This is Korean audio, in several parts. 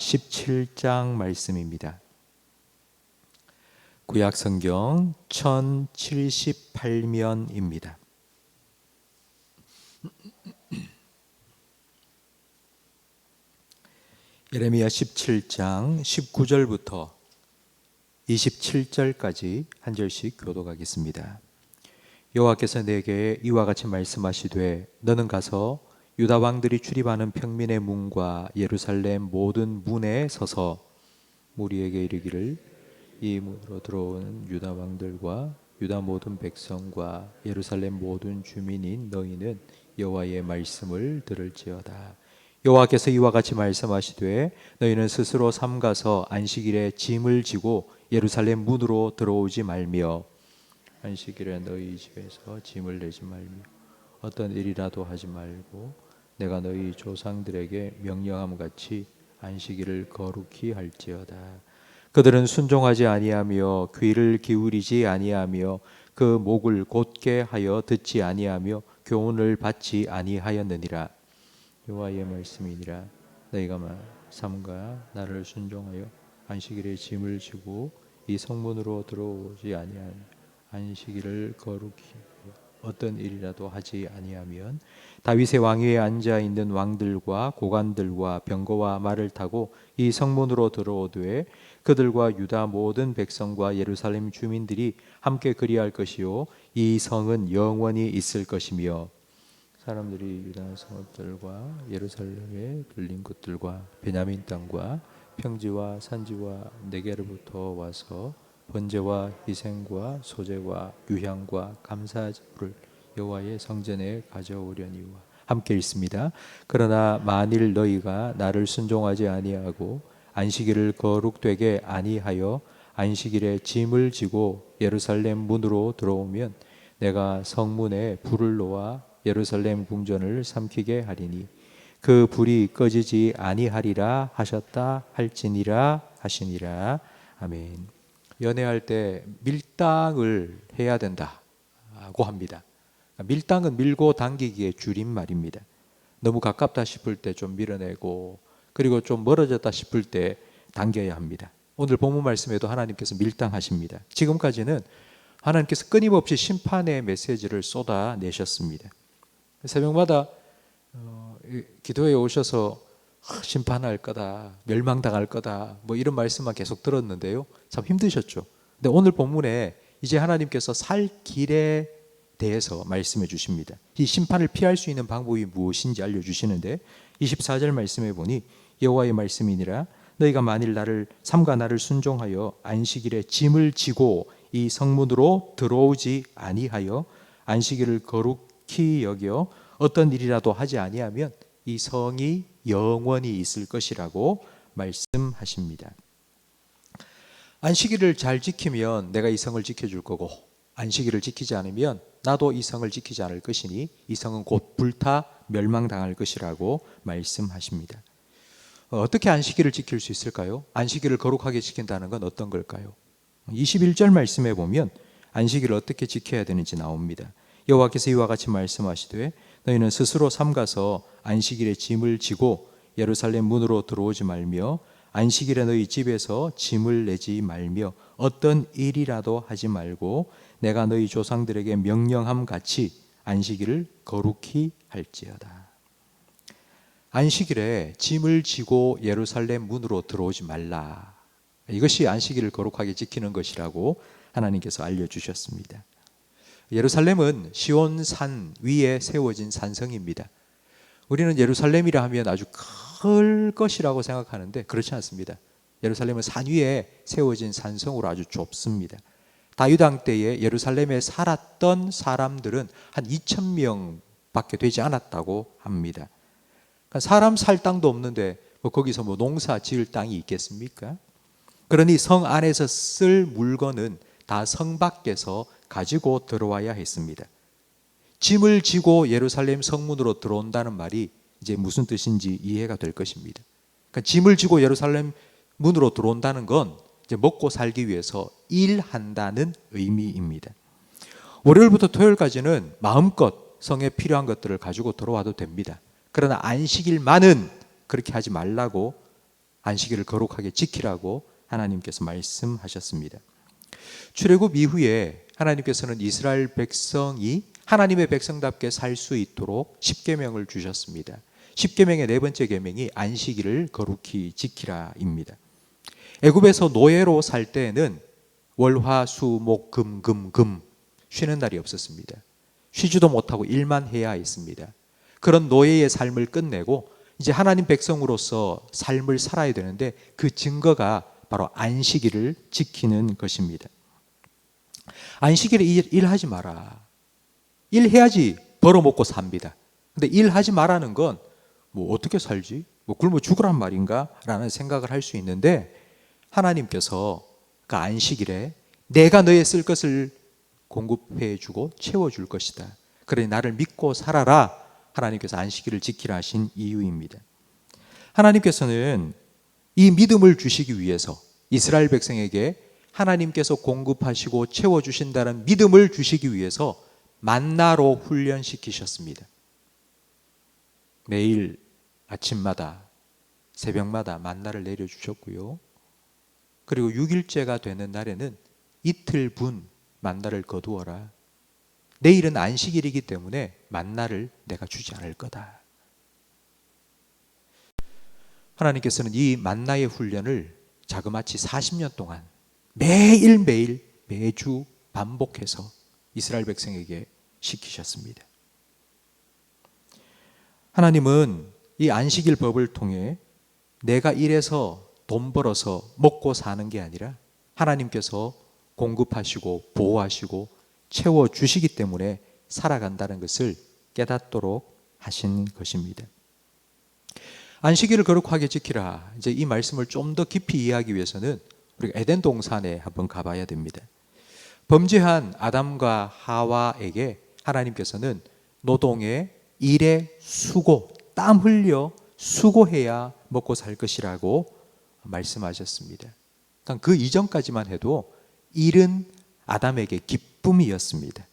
17장 말씀입니다. 구약 성경 1078면입니다. 예레미야 17장 19절부터 27절까지 한 절씩 교독하겠습니다. 여호와께서 내게 이와 같이 말씀하시되 너는 가서 유다 왕들이 출입하는 평민의 문과 예루살렘 모든 문에 서서 무리에게 이르기를 이 문으로 들어오는 유다 왕들과 유다 모든 백성과 예루살렘 모든 주민인 너희는 여호와의 말씀을 들을지어다. 여호와께서 이와 같이 말씀하시되 너희는 스스로 삼가서 안식일에 짐을 지고 예루살렘 문으로 들어오지 말며 안식일에 너희 집에서 짐을 내지 말며 어떤 일이라도 하지 말고 내가 너희 조상들에게 명령함 같이 안식일을 거룩히 할지어다. 그들은 순종하지 아니하며 귀를 기울이지 아니하며 그 목을 곧게 하여 듣지 아니하며 교훈을 받지 아니하였느니라. 여호와의 말씀이니라. 너희가 삼가 나를 순종하여 안식일에 짐을 지고 이 성문으로 들어오지 아니하며 안식일을 거룩히 어떤 일이라도 하지 아니하면 다윗의 왕위에 앉아 있는 왕들과 고관들과 병거와 말을 타고 이 성문으로 들어오되 그들과 유다 모든 백성과 예루살렘 주민들이 함께 그리할 것이요 이 성은 영원히 있을 것이며 사람들이 유다 성읍들과 예루살렘의 들린 곳들과 베냐민 땅과 평지와 산지와 네게르부터 와서 번제와 희생과 소제와 유향과 감사제물을 여호와의 성전에 가져오려니와 함께 읽습니다. 그러나 만일 너희가 나를 순종하지 아니하고 안식일을 거룩되게 아니하여 안식일에 짐을 지고 예루살렘 문으로 들어오면 내가 성문에 불을 놓아 예루살렘 궁전을 삼키게 하리니 그 불이 꺼지지 아니하리라 하셨다 할지니라 하시니라. 아멘. 연애할 때 밀당을 해야 된다고 합니다. 밀당은 밀고 당기기의 줄임말입니다. 너무 가깝다 싶을 때 좀 밀어내고 그리고 좀 멀어졌다 싶을 때 당겨야 합니다. 오늘 본문 말씀에도 하나님께서 밀당하십니다. 지금까지는 하나님께서 끊임없이 심판의 메시지를 쏟아내셨습니다. 새벽마다 기도에 오셔서 심판할 거다, 멸망당할 거다, 뭐 이런 말씀만 계속 들었는데요. 참 힘드셨죠. 근데 오늘 본문에 이제 하나님께서 살 길에 대해서 말씀해 주십니다. 이 심판을 피할 수 있는 방법이 무엇인지 알려주시는데 24절 말씀해 보니 여호와의 말씀이니라. 너희가 만일 나를 삼가 나를 순종하여 안식일에 짐을 지고 이 성문으로 들어오지 아니하여 안식일을 거룩히 여겨 어떤 일이라도 하지 아니하면 이 성이 영원히 있을 것이라고 말씀하십니다. 안식일을 잘 지키면 내가 이 성을 지켜줄 거고 안식일을 지키지 않으면 나도 이 성을 지키지 않을 것이니 이 성은 곧 불타 멸망당할 것이라고 말씀하십니다. 어떻게 안식일을 지킬 수 있을까요? 안식일을 거룩하게 지킨다는 건 어떤 걸까요? 21절 말씀에 보면 안식일을 어떻게 지켜야 되는지 나옵니다. 여호와께서 이와 같이 말씀하시되 너희는 스스로 삼가서 안식일에 짐을 지고 예루살렘 문으로 들어오지 말며 안식일에 너희 집에서 짐을 내지 말며 어떤 일이라도 하지 말고 내가 너희 조상들에게 명령함 같이 안식일을 거룩히 할지어다. 안식일에 짐을 지고 예루살렘 문으로 들어오지 말라. 이것이 안식일을 거룩하게 지키는 것이라고 하나님께서 알려주셨습니다. 예루살렘은 시온산 위에 세워진 산성입니다. 우리는 예루살렘이라 하면 아주 클 것이라고 생각하는데 그렇지 않습니다. 예루살렘은 산 위에 세워진 산성으로 아주 좁습니다. 다윗 왕 때에 예루살렘에 살았던 사람들은 한 2,000명밖에 되지 않았다고 합니다. 그러니까 사람 살 땅도 없는데 거기서 농사 지을 땅이 있겠습니까? 그러니 성 안에서 쓸 물건은 다 성 밖에서 가지고 들어와야 했습니다. 짐을 지고 예루살렘 성문으로 들어온다는 말이 이제 무슨 뜻인지 이해가 될 것입니다. 그러니까 짐을 지고 예루살렘 문으로 들어온다는 건 이제 먹고 살기 위해서 일한다는 의미입니다. 월요일부터 토요일까지는 마음껏 성에 필요한 것들을 가지고 들어와도 됩니다. 그러나 안식일만은 그렇게 하지 말라고 안식일을 거룩하게 지키라고 하나님께서 말씀하셨습니다. 출애굽 이후에 하나님께서는 이스라엘 백성이 하나님의 백성답게 살 수 있도록 십계명을 주셨습니다. 십계명의 네 번째 계명이 안식일을 거룩히 지키라입니다. 애굽에서 노예로 살 때에는 월화수목금금금 쉬는 날이 없었습니다. 쉬지도 못하고 일만 해야 했습니다. 그런 노예의 삶을 끝내고 이제 하나님 백성으로서 삶을 살아야 되는데 그 증거가 바로 안식일을 지키는 것입니다. 안식일에 일하지 마라. 일해야지 벌어먹고 삽니다. 근데 일하지 마라는 건 뭐 어떻게 살지? 뭐 굶어 죽으란 말인가? 라는 생각을 할 수 있는데 하나님께서 그 안식일에 내가 너의 쓸 것을 공급해 주고 채워줄 것이다. 그러니 나를 믿고 살아라. 하나님께서 안식일을 지키라 하신 이유입니다. 하나님께서는 이 믿음을 주시기 위해서 이스라엘 백성에게 하나님께서 공급하시고 채워주신다는 믿음을 주시기 위해서 만나로 훈련시키셨습니다. 매일 아침마다 새벽마다 만나를 내려주셨고요. 그리고 6일째가 되는 날에는 이틀 분 만나를 거두어라. 내일은 안식일이기 때문에 만나를 내가 주지 않을 거다. 하나님께서는 이 만나의 훈련을 자그마치 40년 동안 매일매일 매주 반복해서 이스라엘 백성에게 시키셨습니다. 하나님은 이 안식일 법을 통해 내가 일해서 돈 벌어서 먹고 사는 게 아니라 하나님께서 공급하시고 보호하시고 채워주시기 때문에 살아간다는 것을 깨닫도록 하신 것입니다. 안식일을 거룩하게 지키라. 이제 이 말씀을 좀 더 깊이 이해하기 위해서는 우리가 에덴 동산에 한번 가봐야 됩니다. 범죄한 아담과 하와에게 하나님께서는 노동의 일의 수고, 땀 흘려 수고해야 먹고 살 것이라고 말씀하셨습니다. 그러니까 그 이전까지만 해도 일은 아담에게 기쁨이었습니다.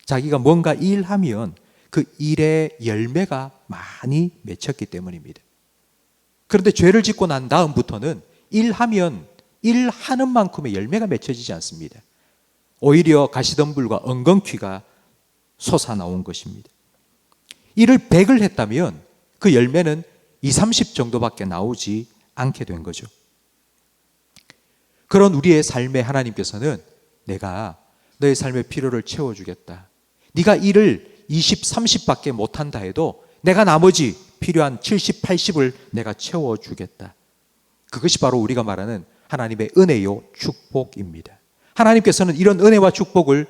자기가 뭔가 일하면 그 일의 열매가 많이 맺혔기 때문입니다. 그런데 죄를 짓고 난 다음부터는 일하면 일하는 만큼의 열매가 맺혀지지 않습니다. 오히려 가시덤불과 엉겅퀴가 솟아나온 것입니다. 일을 100을 했다면 그 열매는 20, 30 정도밖에 나오지 않게 된 거죠. 그런 우리의 삶에 하나님께서는 내가 너의 삶의 필요를 채워주겠다. 네가 일을 20, 30밖에 못한다 해도 내가 나머지 필요한 70, 80을 내가 채워주겠다. 그것이 바로 우리가 말하는 하나님의 은혜요 축복입니다. 하나님께서는 이런 은혜와 축복을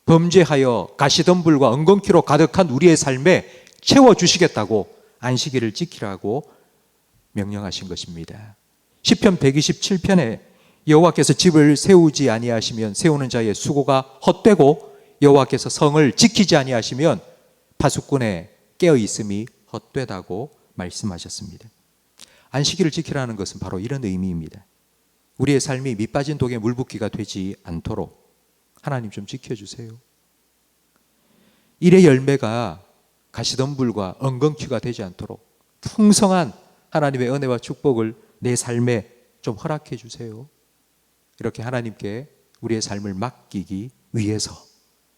범죄하여 가시덤불과 엉겅퀴로 가득한 우리의 삶에 채워주시겠다고 안식일을 지키라고 명령하신 것입니다. 시편 127편에 여호와께서 집을 세우지 아니하시면 세우는 자의 수고가 헛되고 여호와께서 성을 지키지 아니하시면 파수꾼의 깨어 있음이 헛되다고 말씀하셨습니다. 안식일을 지키라는 것은 바로 이런 의미입니다. 우리의 삶이 밑빠진 독에 물붓기가 되지 않도록 하나님 좀 지켜주세요. 일의 열매가 가시덤불과 엉겅퀴가 되지 않도록 풍성한 하나님의 은혜와 축복을 내 삶에 좀 허락해 주세요. 이렇게 하나님께 우리의 삶을 맡기기 위해서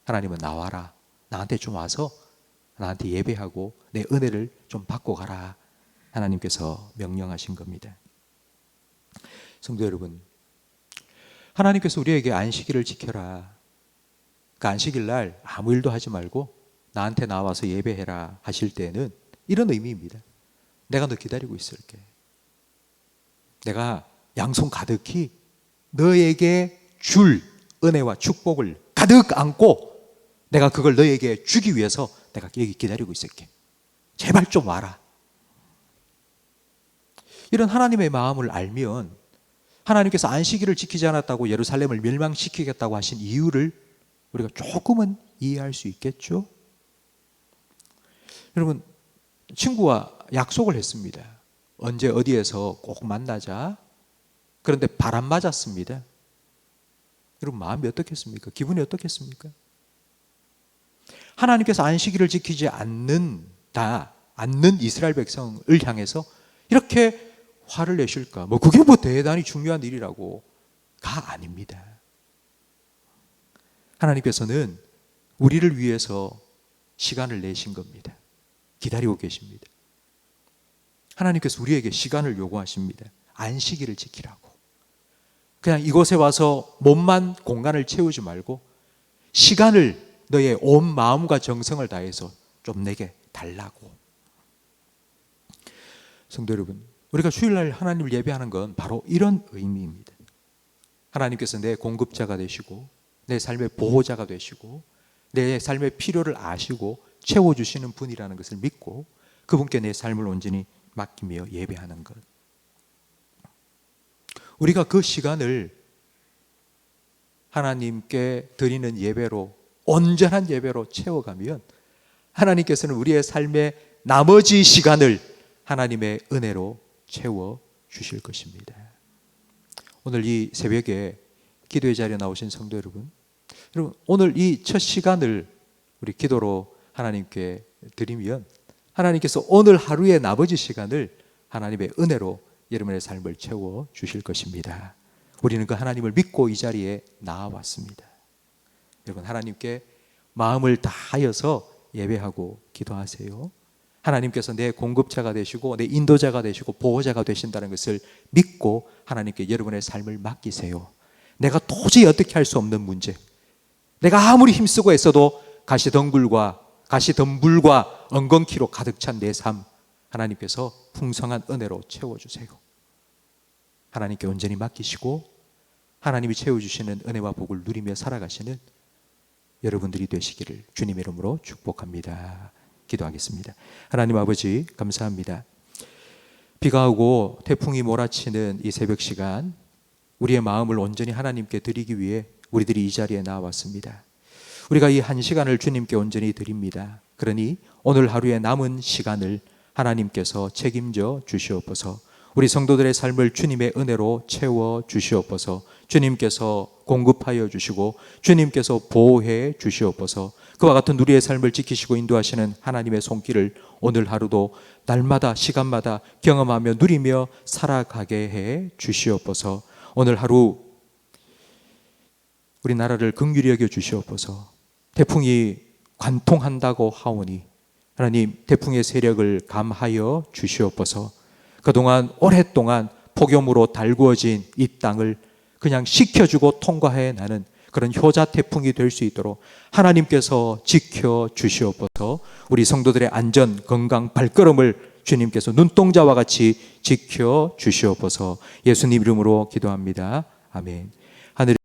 하나님은 나와라. 나한테 좀 와서 나한테 예배하고 내 은혜를 좀 받고 가라. 하나님께서 명령하신 겁니다. 성도 여러분, 하나님께서 우리에게 안식일을 지켜라. 그 안식일 날 아무 일도 하지 말고 나한테 나와서 예배해라 하실 때는 이런 의미입니다. 내가 너 기다리고 있을게. 내가 양손 가득히 너에게 줄 은혜와 축복을 가득 안고 내가 그걸 너에게 주기 위해서 내가 여기 기다리고 있을게. 제발 좀 와라. 이런 하나님의 마음을 알면 하나님께서 안식일을 지키지 않았다고 예루살렘을 멸망시키겠다고 하신 이유를 우리가 조금은 이해할 수 있겠죠? 여러분, 친구와 약속을 했습니다. 언제 어디에서 꼭 만나자. 그런데 바람 맞았습니다. 여러분, 마음이 어떻겠습니까? 기분이 어떻겠습니까? 하나님께서 안식일을 지키지 않는 이스라엘 백성을 향해서 이렇게 화를 내실까? 뭐 그게 뭐 대단히 중요한 일이라고가 아닙니다. 하나님께서는 우리를 위해서 시간을 내신 겁니다. 기다리고 계십니다. 하나님께서 우리에게 시간을 요구하십니다. 안식일을 지키라고. 그냥 이곳에 와서 몸만 공간을 채우지 말고 시간을 너의 온 마음과 정성을 다해서 좀 내게 달라고. 성도 여러분, 우리가 주일날 하나님을 예배하는 건 바로 이런 의미입니다. 하나님께서 내 공급자가 되시고 내 삶의 보호자가 되시고 내 삶의 필요를 아시고 채워주시는 분이라는 것을 믿고 그분께 내 삶을 온전히 맡기며 예배하는 것. 우리가 그 시간을 하나님께 드리는 예배로, 온전한 예배로 채워가면 하나님께서는 우리의 삶의 나머지 시간을 하나님의 은혜로 채워주실 것입니다. 오늘 이 새벽에 기도의 자리에 나오신 성도 여러분, 오늘 이 첫 시간을 우리 기도로 하나님께 드리면 하나님께서 오늘 하루의 나머지 시간을 하나님의 은혜로 여러분의 삶을 채워주실 것입니다. 우리는 그 하나님을 믿고 이 자리에 나와왔습니다. 여러분, 하나님께 마음을 다하여서 예배하고 기도하세요. 하나님께서 내 공급자가 되시고 내 인도자가 되시고 보호자가 되신다는 것을 믿고 하나님께 여러분의 삶을 맡기세요. 내가 도저히 어떻게 할 수 없는 문제, 내가 아무리 힘쓰고 애써도 가시덤불과 엉겅퀴로 가득 찬 내 삶, 하나님께서 풍성한 은혜로 채워주세요. 하나님께 온전히 맡기시고 하나님이 채워주시는 은혜와 복을 누리며 살아가시는 여러분들이 되시기를 주님의 이름으로 축복합니다. 기도하겠습니다. 하나님 아버지, 감사합니다. 비가 오고 태풍이 몰아치는 이 새벽 시간, 우리의 마음을 온전히 하나님께 드리기 위해 우리들이 이 자리에 나왔습니다. 우리가 이 한 시간을 주님께 온전히 드립니다. 그러니 오늘 하루의 남은 시간을 하나님께서 책임져 주시옵소서. 우리 성도들의 삶을 주님의 은혜로 채워 주시옵소서. 주님께서 공급하여 주시고 주님께서 보호해 주시옵소서. 그와 같은 우리의 삶을 지키시고 인도하시는 하나님의 손길을 오늘 하루도 날마다 시간마다 경험하며 누리며 살아가게 해 주시옵소서. 오늘 하루 우리나라를 긍휼히 여겨 주시옵소서. 태풍이 관통한다고 하오니 하나님, 태풍의 세력을 감하여 주시옵소서. 그동안 오랫동안 폭염으로 달구어진 이 땅을 그냥 식혀주고 통과해 나는 그런 효자 태풍이 될 수 있도록 하나님께서 지켜 주시옵소서. 우리 성도들의 안전, 건강, 발걸음을 주님께서 눈동자와 같이 지켜 주시옵소서. 예수님 이름으로 기도합니다. 아멘.